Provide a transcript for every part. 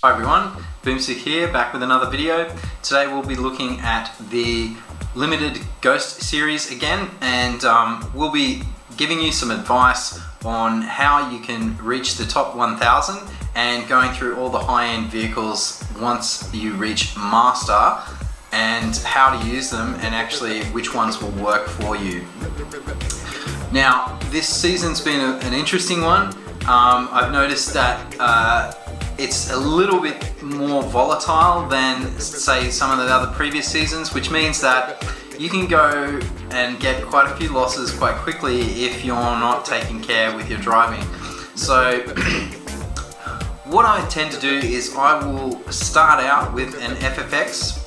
Hi everyone, Boomstick here, back with another video. Today we'll be looking at the limited Ghost series again, and we'll be giving you some advice on how you can reach the top 1000 and going through all the high-end vehicles once you reach Master, and how to use them and actually which ones will work for you. Now, this season's been an interesting one. I've noticed that it's a little bit more volatile than, say, some of the other previous seasons, which means that you can go and get quite a few losses quite quickly if you're not taking care with your driving. So what I tend to do is I will start out with an FXX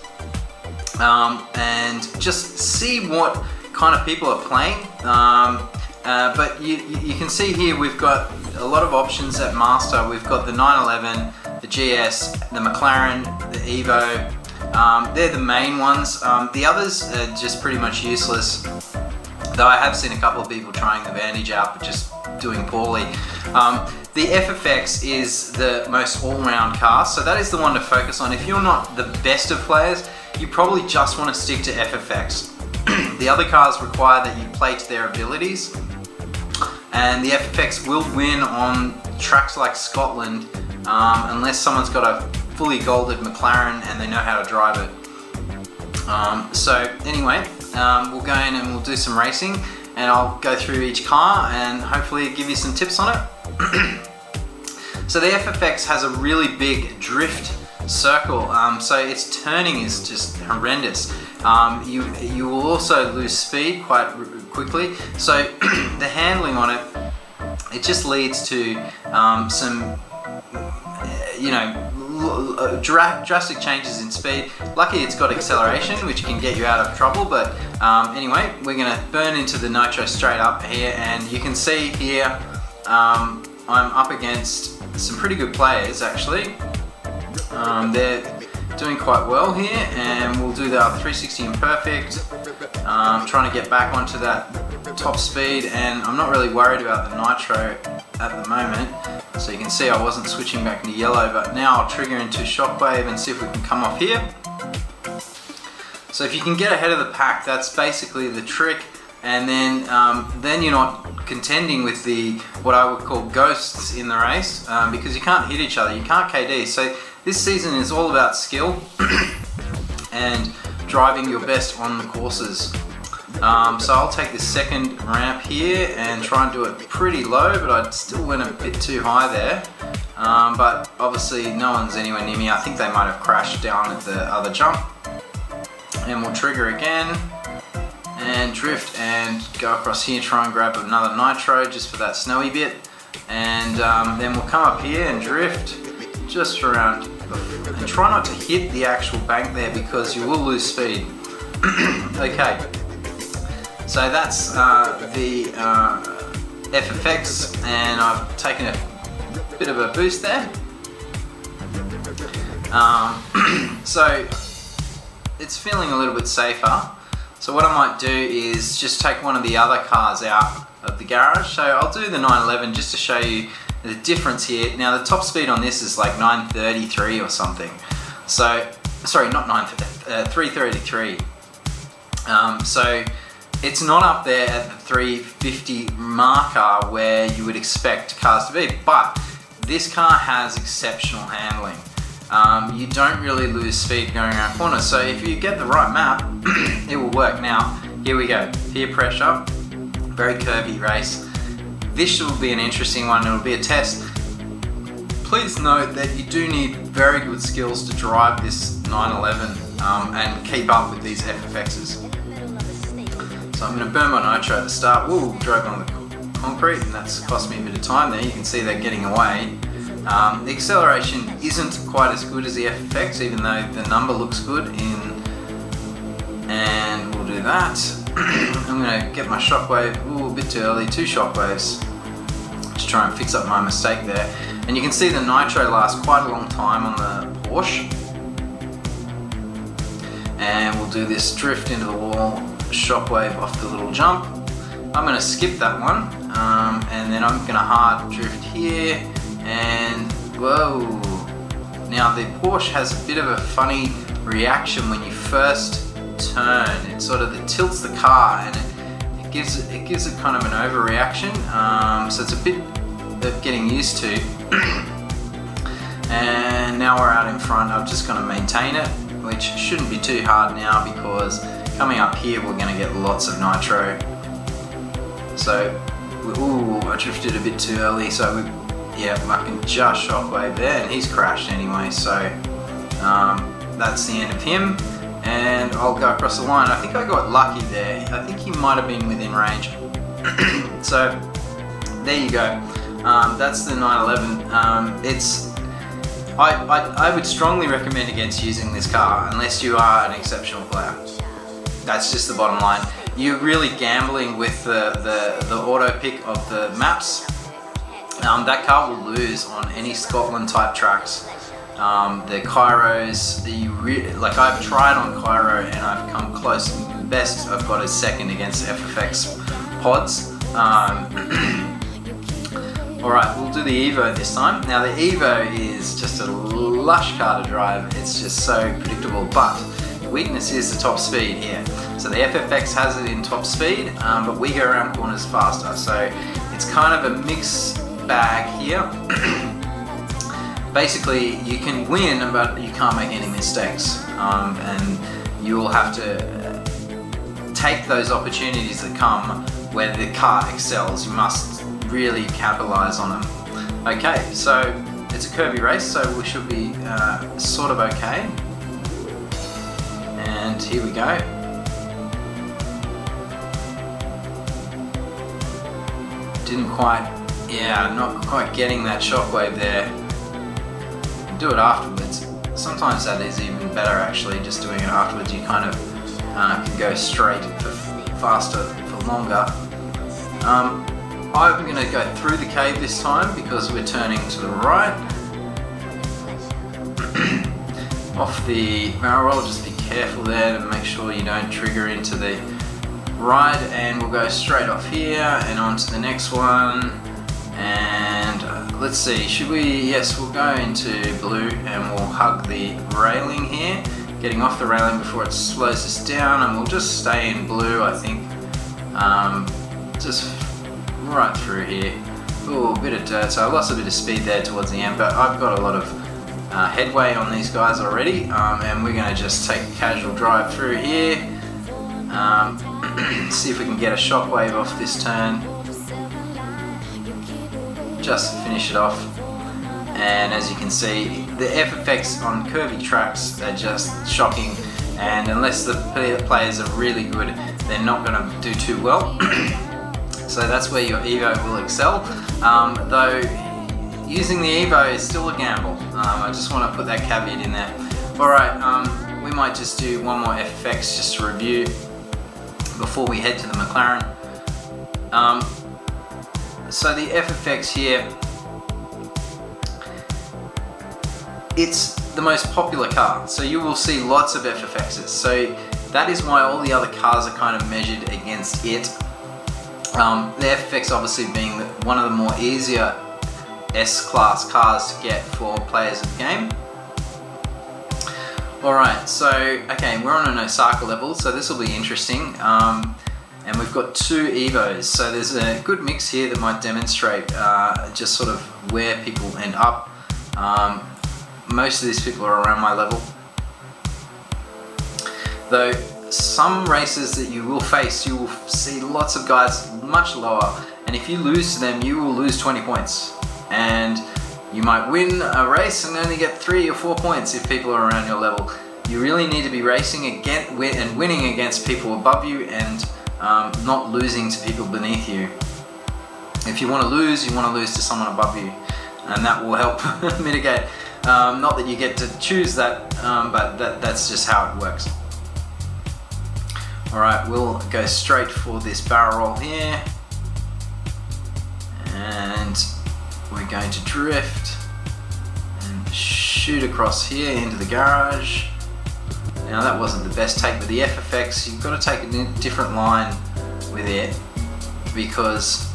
and just see what kind of people are playing. But you can see here we've got a lot of options at Master. We've got the 911, the GS, the McLaren, the Evo. They're the main ones. The others are just pretty much useless, though I have seen a couple of people trying the Vantage out but just doing poorly. The FXX is the most all-round car, so that is the one to focus on. If you're not the best of players, you probably just want to stick to FXX. The other cars require that you play to their abilities, and the FXX will win on tracks like Scotland unless someone's got a fully golded McLaren and they know how to drive it. So anyway, we'll go in and we'll do some racing, and I'll go through each car and hopefully give you some tips on it. So the FXX has a really big drift circle, so its turning is just horrendous. You will also lose speed quite quickly, so the handling on it just leads to some drastic changes in speed. Lucky it's got acceleration, which can get you out of trouble, but anyway, we're going to burn into the nitro straight up here, and you can see here I'm up against some pretty good players actually. They're doing quite well here, and we'll do the 360 imperfect, trying to get back onto that top speed, and I'm not really worried about the nitro at the moment. So you can see I wasn't switching back to yellow, but now I'll trigger into shockwave and see if we can come off here. So if you can get ahead of the pack, that's basically the trick, and then you're not contending with the what I would call ghosts in the race, because you can't hit each other, you can't KD. So this season is all about skill and driving your best on the courses. So I'll take this second ramp here and try and do it pretty low, but I still went a bit too high there. But obviously no one's anywhere near me. I think they might have crashed down at the other jump. And we'll trigger again and drift and go across here, try and grab another nitro just for that snowy bit. And then we'll come up here and drift just around, and try not to hit the actual bank there because you will lose speed. Okay, so that's the FXX, and I've taken a bit of a boost there. So it's feeling a little bit safer. So what I might do is just take one of the other cars out of the garage. So I'll do the 911 just to show you the difference here. Now the top speed on this is like 933 or something. So, sorry, not 333. So it's not up there at the 350 marker where you would expect cars to be, but this car has exceptional handling. You don't really lose speed going around corners, so if you get the right map, it will work. Now, here we go, peer pressure, very curvy race. This will be an interesting one, it'll be a test. Please note that you do need very good skills to drive this 911 and keep up with these FXXs. So I'm going to burn my nitro at the start. Ooh, drove on the concrete, and that's cost me a bit of time there. You can see they're getting away. The acceleration isn't quite as good as the FXX, even though the number looks good and we'll do that. I'm going to get my shockwave, ooh, a bit too early, 2 shockwaves, to try and fix up my mistake there. And you can see the nitro lasts quite a long time on the Porsche. And we'll do this drift into the wall, shockwave off the little jump. I'm going to skip that one, and then I'm going to hard drift here, and whoa, Now the Porsche has a bit of a funny reaction when you first turn. It sort of tilts the car and it gives it kind of an overreaction. So it's a bit of getting used to. And now we're out in front. I'm just going to maintain it, which shouldn't be too hard now because coming up here we're going to get lots of nitro. So, ooh, I drifted a bit too early, so yeah, I can just shockwave there, and he's crashed anyway, so that's the end of him. And I'll go across the line. I think I got lucky there. I think he might have been within range. So, there you go. That's the 911. I would strongly recommend against using this car unless you are an exceptional player. That's just the bottom line. You're really gambling with the auto pick of the maps. That car will lose on any Scotland type tracks. The Kairos, like I've tried on Cairo and I've come close. Best I've got is second against FXX pods. Alright, we'll do the Evo this time. Now the Evo is just a lush car to drive. It's just so predictable, but the weakness is the top speed here. So the FXX has it in top speed, but we go around corners faster. So it's kind of a mixed bag here. Basically, you can win, but you can't make any mistakes. And you'll have to take those opportunities that come where the car excels. You must really capitalize on them. Okay, so it's a curvy race, so we should be sort of okay. And here we go. Didn't quite, yeah, not quite getting that shockwave there. Do it afterwards. Sometimes that is even better actually, just doing it afterwards. You kind of can go straight for faster, for longer. I'm going to go through the cave this time because we're turning to the right. Off the barrel, just be careful there to make sure you don't trigger into the right, and we'll go straight off here and on to the next one. And let's see, should we, yes, we'll go into blue and we'll hug the railing here, getting off the railing before it slows us down, and we'll just stay in blue, I think. Just right through here. Ooh, a bit of dirt, so I lost a bit of speed there towards the end, but I've got a lot of headway on these guys already, and we're going to just take a casual drive through here. See if we can get a shockwave off this turn. Just to finish it off. And as you can see, the FXX on curvy tracks, they're just shocking, and unless the players are really good, they're not going to do too well. So that's where your Evo will excel, though using the Evo is still a gamble. I just want to put that caveat in there. Alright, we might just do one more FXX just to review before we head to the McLaren. So the FXX here, it's the most popular car, so you will see lots of FXXs. So that is why all the other cars are kind of measured against it. The FXX obviously being one of the more easier S-Class cars to get for players of the game. Alright, so okay, we're on an Osaka level, so this will be interesting. And we've got two Evos, so there's a good mix here that might demonstrate just sort of where people end up. Most of these people are around my level. Though some races that you will face, you will see lots of guys much lower, and if you lose to them, you will lose 20 points. And you might win a race and only get 3 or 4 points if people are around your level. You really need to be racing against and winning against people above you, and not losing to people beneath you. If you want to lose, you want to lose to someone above you, and that will help mitigate. Not that you get to choose that, but that's just how it works. Alright, we'll go straight for this barrel roll here, and we're going to drift and shoot across here into the garage. Now that wasn't the best take with the FXX. You've got to take a different line with it because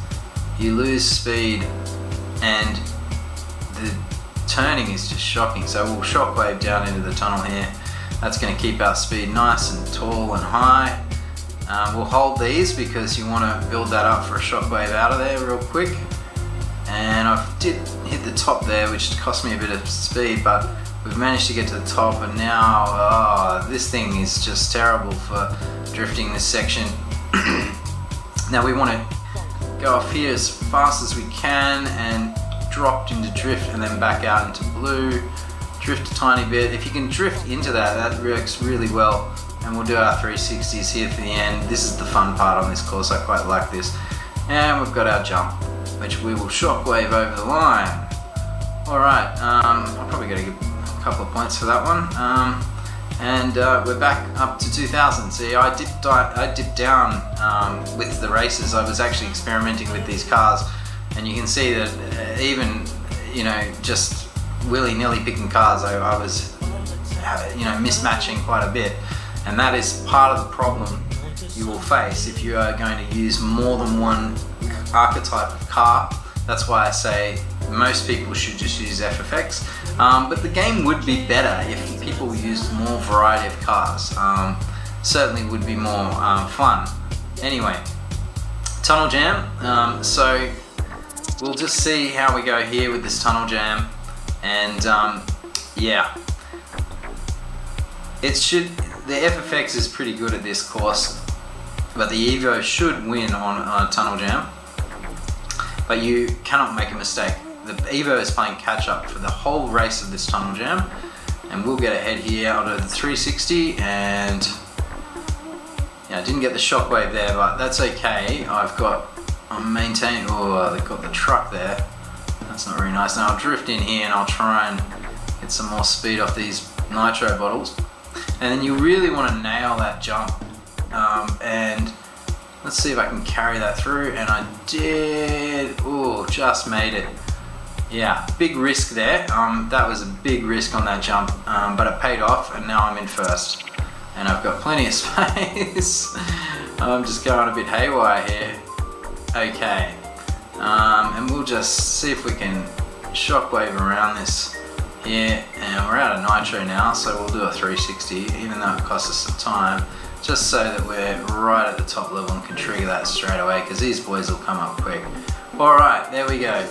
you lose speed and the turning is just shocking. So we'll shockwave down into the tunnel here. That's going to keep our speed nice and tall and high. We'll hold these because you want to build that up for a shockwave out of there real quick. And I did hit the top there, which cost me a bit of speed, but we've managed to get to the top, and now this thing is just terrible for drifting this section. Now we want to go off here as fast as we can and drop into drift and then back out into blue. Drift a tiny bit. If you can drift into that, that works really well. And we'll do our 360s here for the end. This is the fun part on this course, I quite like this. And we've got our jump, which we will shockwave over the line. Alright, I'll probably get a couple of points for that one. We're back up to 2000. See, I dipped down with the races. I was actually experimenting with these cars, and you can see that even, you know, just willy-nilly picking cars, I was, you know, mismatching quite a bit. And that is part of the problem you will face if you are going to use more than one archetype of car. That's why I say most people should just use FXX. But the game would be better if people used more variety of cars. Certainly would be more fun. Anyway, tunnel jam. So we'll just see how we go here with this tunnel jam. And yeah, the FXX is pretty good at this course, but the Evo should win on a tunnel jam. But you cannot make a mistake. The Evo is playing catch up for the whole race of this tunnel jam, and we'll get ahead here. I'll do the 360, and yeah, I didn't get the shockwave there, but that's okay. I'm maintaining. Oh, they've got the truck there. That's not very nice. Now I'll drift in here and I'll try and get some more speed off these nitro bottles. And then you really want to nail that jump, and let's see if I can carry that through, and I did. Oh, just made it. Yeah, big risk there. That was a big risk on that jump, but it paid off, and now I'm in first. And I've got plenty of space. I'm just going a bit haywire here. Okay, and we'll just see if we can shockwave around this here, and we're out of nitro now, so we'll do a 360, even though it costs us some time, just so that we're right at the top level and can trigger that straight away, because these boys will come up quick. Alright, there we go.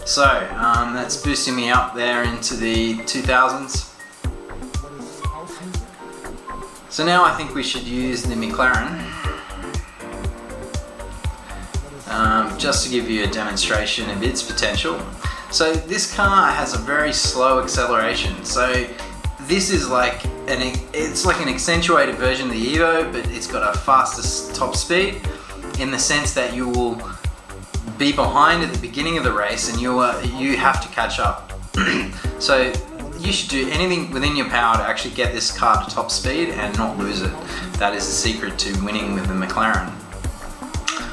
So, that's boosting me up there into the 2000s. So now I think we should use the McLaren, just to give you a demonstration of its potential. So this car has a very slow acceleration. So this is like it's like an accentuated version of the Evo, but it's got a faster top speed, in the sense that you will be behind at the beginning of the race and you have to catch up. So you should do anything within your power to actually get this car to top speed and not lose it. That is the secret to winning with the McLaren.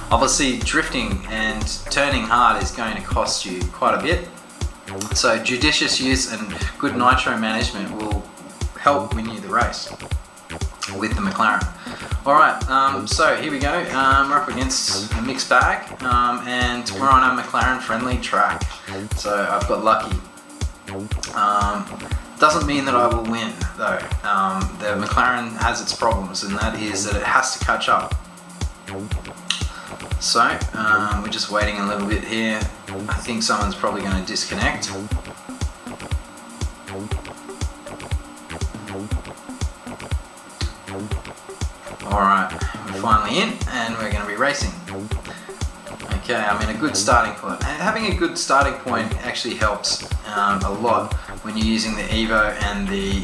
Obviously, drifting and turning hard is going to cost you quite a bit. So judicious use and good nitro management will help win you the race with the McLaren. Alright, so here we go. We're up against a mixed bag, and we're on a McLaren friendly track. So I've got lucky. Doesn't mean that I will win though. The McLaren has its problems, and that is that it has to catch up. So, we're just waiting a little bit here. I think someone's probably going to disconnect. Alright, we're finally in, and we're going to be racing. Okay, I'm in a good starting point. Having a good starting point actually helps a lot when you're using the Evo and the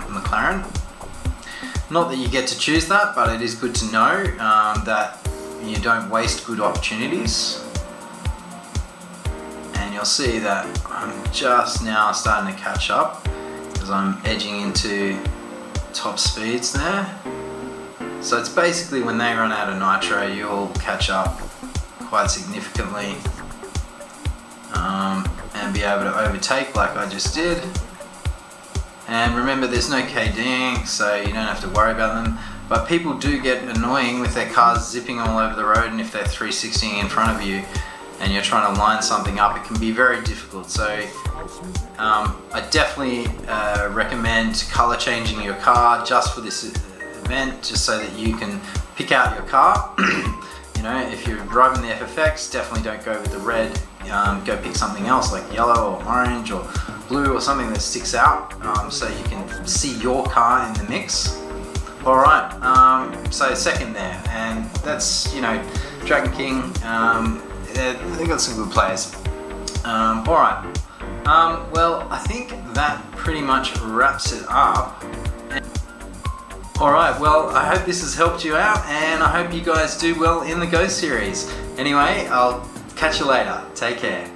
McLaren. Not that you get to choose that, but it is good to know that you don't waste good opportunities. And you'll see that I'm just now starting to catch up, because I'm edging into top speeds there. So it's basically when they run out of nitro, you'll catch up quite significantly and be able to overtake like I just did. And remember, there's no KDing, so you don't have to worry about them. But people do get annoying with their cars zipping all over the road, and if they're 360ing in front of you, and you're trying to line something up, it can be very difficult. So I definitely recommend color changing your car just for this event, just so that you can pick out your car. You know, if you're driving the FXX, definitely don't go with the red. Go pick something else like yellow or orange or blue or something that sticks out, so you can see your car in the mix. Alright, so second there, and that's, you know, Dragon King. They got some good players. Alright, well, I think that pretty much wraps it up. Alright, well, I hope this has helped you out, and I hope you guys do well in the Go series. Anyway, I'll catch you later. Take care.